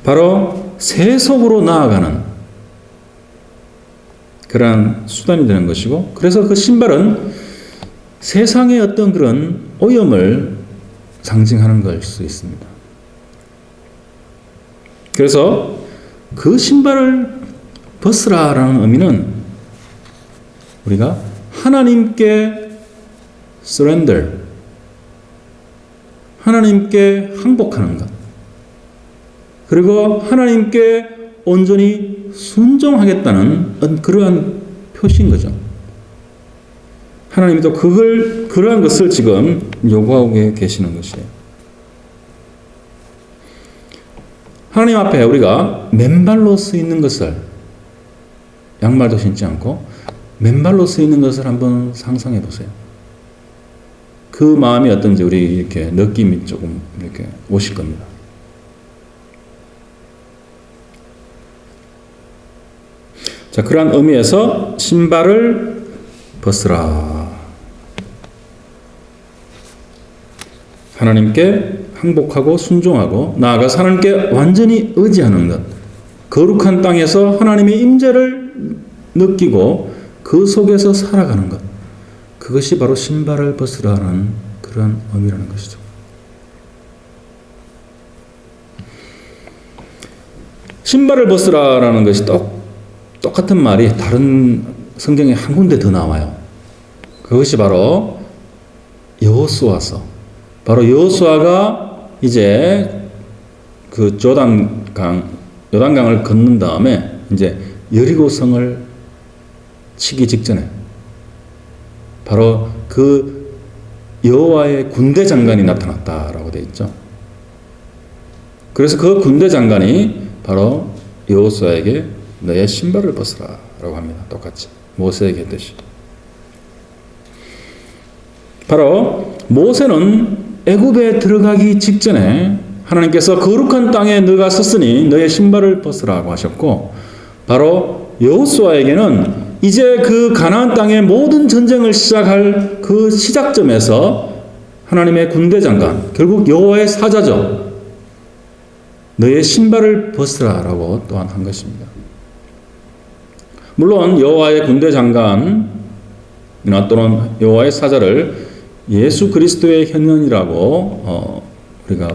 바로 세속으로 나아가는 그러한 수단이 되는 것이고, 그래서 그 신발은 세상의 어떤 그런 오염을 상징하는 걸 수 있습니다. 그래서 그 신발을 벗으라라는 의미는 우리가 하나님께 surrender, 하나님께 항복하는 것, 그리고 하나님께 온전히 순종하겠다는 그러한 표시인 거죠. 하나님도 그러한 것을 지금 요구하고 계시는 것이에요. 하나님 앞에 우리가 맨발로 서 있는 것을, 양말도 신지 않고 맨발로 서 있는 것을 한번 상상해 보세요. 그 마음이 어떤지 우리 이렇게 느낌이 조금 이렇게 오실 겁니다. 자, 그러한 의미에서 신발을 벗으라. 하나님께 항복하고 순종하고 나아가서 하나님께 완전히 의지하는 것, 거룩한 땅에서 하나님의 임재를 느끼고 그 속에서 살아가는 것, 그것이 바로 신발을 벗으라는 그런 의미라는 것이죠. 신발을 벗으라라는 것이 똑같은 말이 다른 성경에 한 군데 더 나와요. 그것이 바로 여호수아서. 바로 여호수아가 이제 그 요단강을 건넌 다음에 이제 여리고성을 치기 직전에 바로 그 여호와의 군대 장관이 나타났다라고 되어 있죠. 그래서 그 군대 장관이 바로 여호수아에게 너의 신발을 벗으라라고 합니다. 똑같이 모세에게 했듯이. 바로 모세는 애굽에 들어가기 직전에 하나님께서 거룩한 땅에 너가 섰으니 너의 신발을 벗으라고 하셨고, 바로 여호수아에게는 이제 그 가나안 땅의 모든 전쟁을 시작할 그 시작점에서 하나님의 군대 장관, 결국 여호와의 사자죠. 너의 신발을 벗으라라고 또한 한 것입니다. 물론 여호와의 군대 장관이나 또는 여호와의 사자를 예수 그리스도의 현현이라고 우리가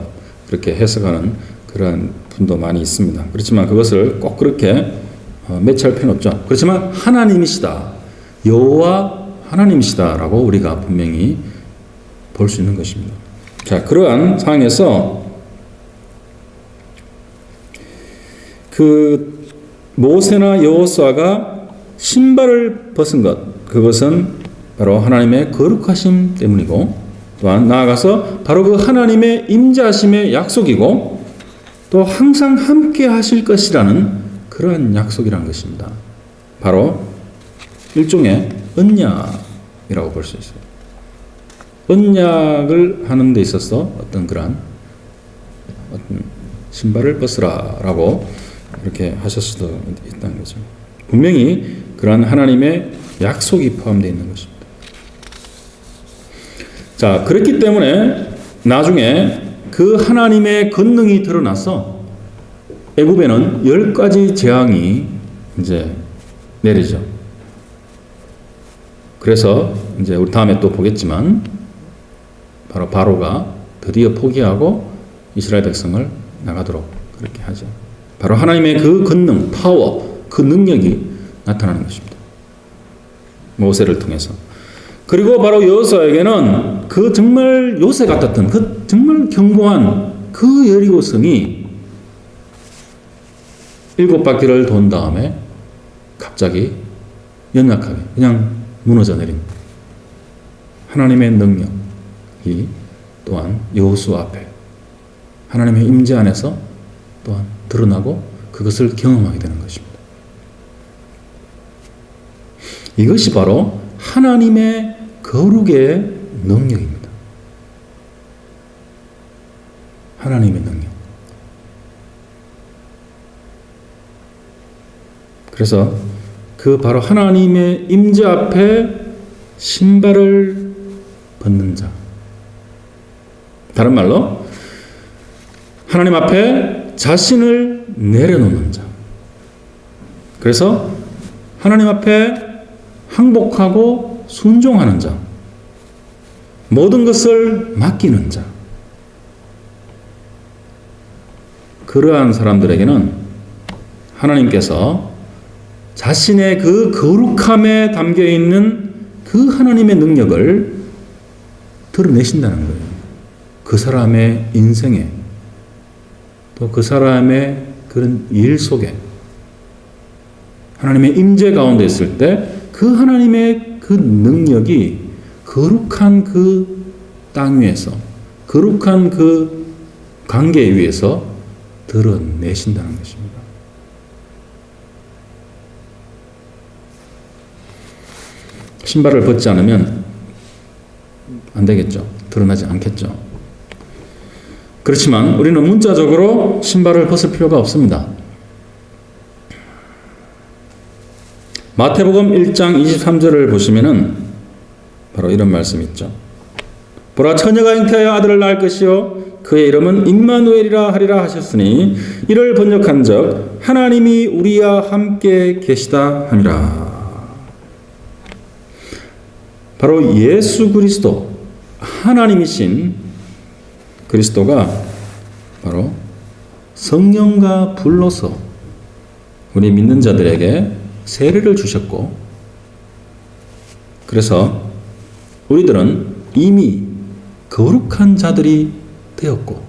그렇게 해석하는 그런 분도 많이 있습니다. 그렇지만 그것을 꼭 그렇게 매치할 필요는 없죠. 그렇지만 하나님이시다, 여호와 하나님이시다라고 우리가 분명히 볼 수 있는 것입니다. 자, 그러한 상황에서 그 모세나 여호수아가 신발을 벗은 것, 그것은 바로 하나님의 거룩하심 때문이고, 또한 나아가서 바로 그 하나님의 임재하심의 약속이고, 또 항상 함께 하실 것이라는 그러한 약속이라는 것입니다. 바로 일종의 언약이라고 볼 수 있어요. 언약을 하는 데 있어서 어떤 그러한 어떤 신발을 벗으라라고 이렇게 하실 수도 있다는 거죠. 분명히 그러한 하나님의 약속이 포함되어 있는 것입니다. 자, 그렇기 때문에 나중에 그 하나님의 권능이 드러나서 애굽에는 10가지 재앙이 이제 내리죠. 그래서 이제 우리 다음에 또 보겠지만 바로 바로가 드디어 포기하고 이스라엘 백성을 나가도록 그렇게 하죠. 바로 하나님의 그 권능, 파워, 그 능력이 나타나는 것입니다. 모세를 통해서. 그리고 바로 여호수아에게는 그 정말 요새 같았던 그 정말 견고한 그 여리고성이 7바퀴를 돈 다음에 갑자기 연약하게 그냥 무너져 내린 하나님의 능력이 또한 여호수아 앞에 하나님의 임재 안에서 또한 드러나고 그것을 경험하게 되는 것입니다. 이것이 바로 하나님의 거룩의 능력입니다. 하나님의 능력. 그래서 그 바로 하나님의 임재 앞에 신발을 벗는 자. 다른 말로 하나님 앞에 자신을 내려놓는 자. 그래서 하나님 앞에 항복하고 순종하는 자. 모든 것을 맡기는 자. 그러한 사람들에게는 하나님께서 자신의 그 거룩함에 담겨 있는 그 하나님의 능력을 드러내신다는 거예요. 그 사람의 인생에 또 그 사람의 그런 일 속에 하나님의 임재 가운데 있을 때 그 하나님의 그 능력이 거룩한 그 땅 위에서 거룩한 그 관계 위에서 드러내신다는 것입니다. 신발을 벗지 않으면 안 되겠죠. 드러나지 않겠죠. 그렇지만 우리는 문자적으로 신발을 벗을 필요가 없습니다. 마태복음 1장 23절을 보시면은 바로 이런 말씀이 있죠. 보라, 처녀가 잉태하여 아들을 낳을 것이요 그의 이름은 임마누엘이라 하리라 하셨으니 이를 번역한적 하나님이 우리와 함께 계시다 함이라. 바로 예수 그리스도 하나님이신 그리스도가 바로 성령과 불로서 우리 믿는 자들에게 세례를 주셨고, 그래서 우리들은 이미 거룩한 자들이 되었고,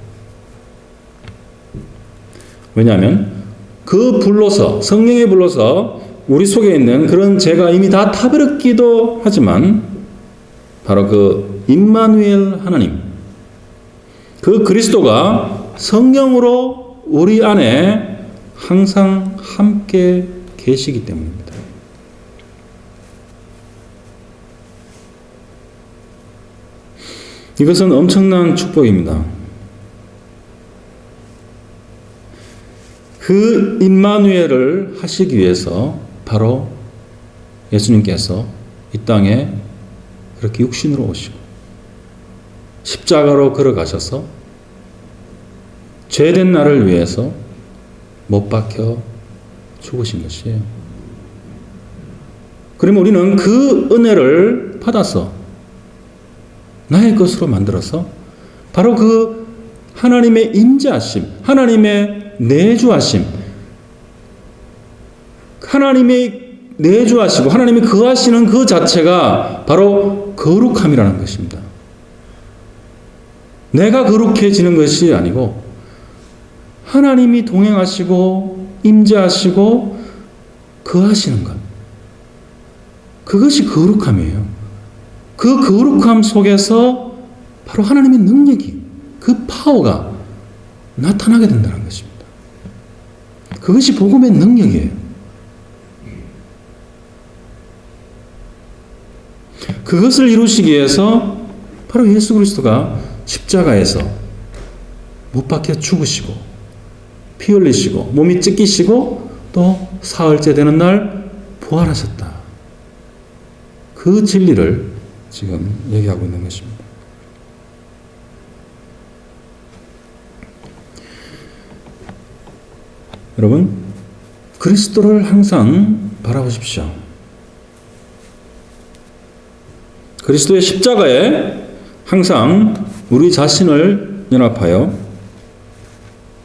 왜냐하면 그 불로서 성령의 불로서 우리 속에 있는 그런 죄가 이미 다 타버렸기도 하지만 바로 그 임마누엘 하나님, 그 그리스도가 성령으로 우리 안에 항상 함께 계시기 때문입니다. 이것은 엄청난 축복입니다. 그 임마누엘을 하시기 위해서 바로 예수님께서 이 땅에 그렇게 육신으로 오시고 십자가로 걸어가셔서 죄된 나를 위해서 못 박혀 죽으신 것이에요. 그러면 우리는 그 은혜를 받아서 나의 것으로 만들어서 바로 그 하나님의 임재하심, 하나님의 내주하심, 하나님의 내주하시고 하나님이 거하시는 그 자체가 바로 거룩함이라는 것입니다. 내가 거룩해지는 것이 아니고 하나님이 동행하시고 임재하시고 거하시는 것, 그것이 거룩함이에요. 그 거룩함 속에서 바로 하나님의 능력이, 그 파워가 나타나게 된다는 것입니다. 그것이 복음의 능력이에요. 그것을 이루시기 위해서 바로 예수 그리스도가 십자가에서 못 박혀 죽으시고 피 흘리시고 몸이 찢기시고 또 사흘째 되는 날 부활하셨다. 그 진리를 지금 얘기하고 있는 것입니다. 여러분, 그리스도를 항상 바라보십시오. 그리스도의 십자가에 항상 우리 자신을 연합하여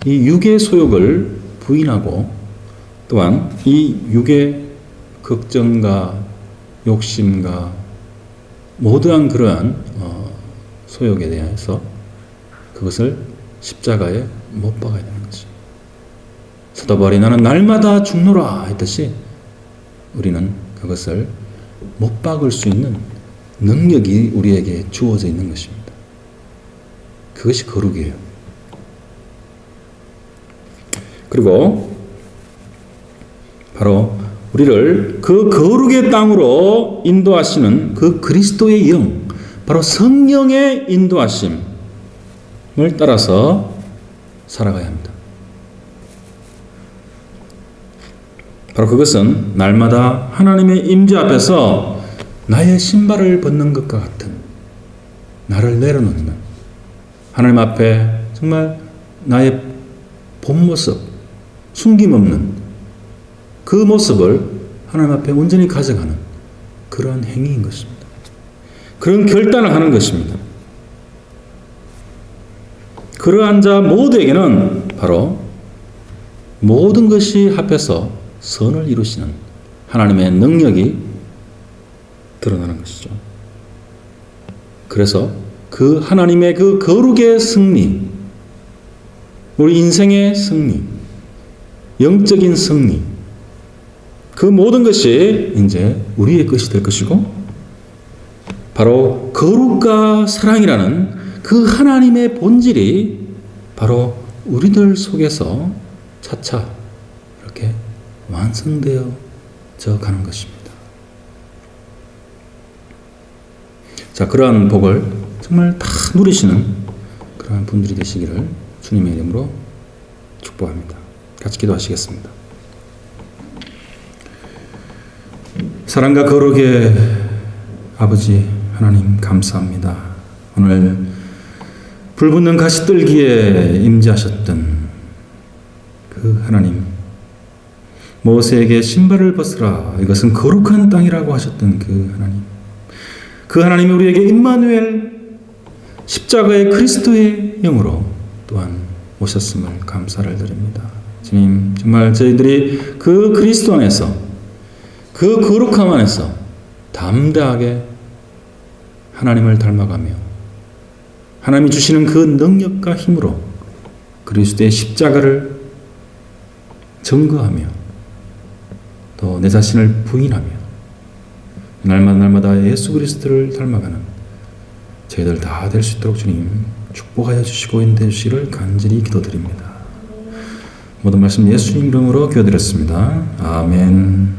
이 육의 소욕을 부인하고 또한 이 육의 걱정과 욕심과 모두한 그러한 소욕에 대해서 그것을 십자가에 못 박아야 되는 것이죠. 사도 바울이 나는 날마다 죽노라 했듯이 우리는 그것을 못 박을 수 있는 능력이 우리에게 주어져 있는 것입니다. 그것이 거룩이에요. 그리고 바로 우리를 그 거룩의 땅으로 인도하시는 그 그리스도의 영, 바로 성령의 인도하심을 따라서 살아가야 합니다. 바로 그것은 날마다 하나님의 임재 앞에서 나의 신발을 벗는 것과 같은 나를 내려놓는 하나님 앞에 정말 나의 본 모습, 숨김없는 그 모습을 하나님 앞에 온전히 가져가는 그러한 행위인 것입니다. 그런 결단을 하는 것입니다. 그러한 자 모두에게는 바로 모든 것이 합해서 선을 이루시는 하나님의 능력이 드러나는 것이죠. 그래서 그 하나님의 그 거룩의 승리, 우리 인생의 승리, 영적인 승리, 그 모든 것이 이제 우리의 것이 될 것이고, 바로 거룩과 사랑이라는 그 하나님의 본질이 바로 우리들 속에서 차차 이렇게 완성되어져 가는 것입니다. 자, 그러한 복을 정말 다 누리시는 그러한 분들이 되시기를 주님의 이름으로 축복합니다. 같이 기도하시겠습니다. 사랑과 거룩의 아버지 하나님 감사합니다. 오늘 불붙는 가시떨기에 임재하셨던 그 하나님, 모세에게 신발을 벗으라, 이것은 거룩한 땅이라고 하셨던 그 하나님, 그 하나님이 우리에게 임마누엘 십자가의 그리스도의 영으로 또한 오셨음을 감사를 드립니다. 주님, 정말 저희들이 그 그리스도 안에서, 그 거룩함 안에서 담대하게 하나님을 닮아가며 하나님이 주시는 그 능력과 힘으로 그리스도의 십자가를 증거하며 또 내 자신을 부인하며 날마다 예수 그리스도를 닮아가는 저희들 다 될 수 있도록 주님 축복하여 주시고 인도해 주시기를 간절히 기도드립니다. 모든 말씀 예수님 이름으로 기도드렸습니다. 아멘.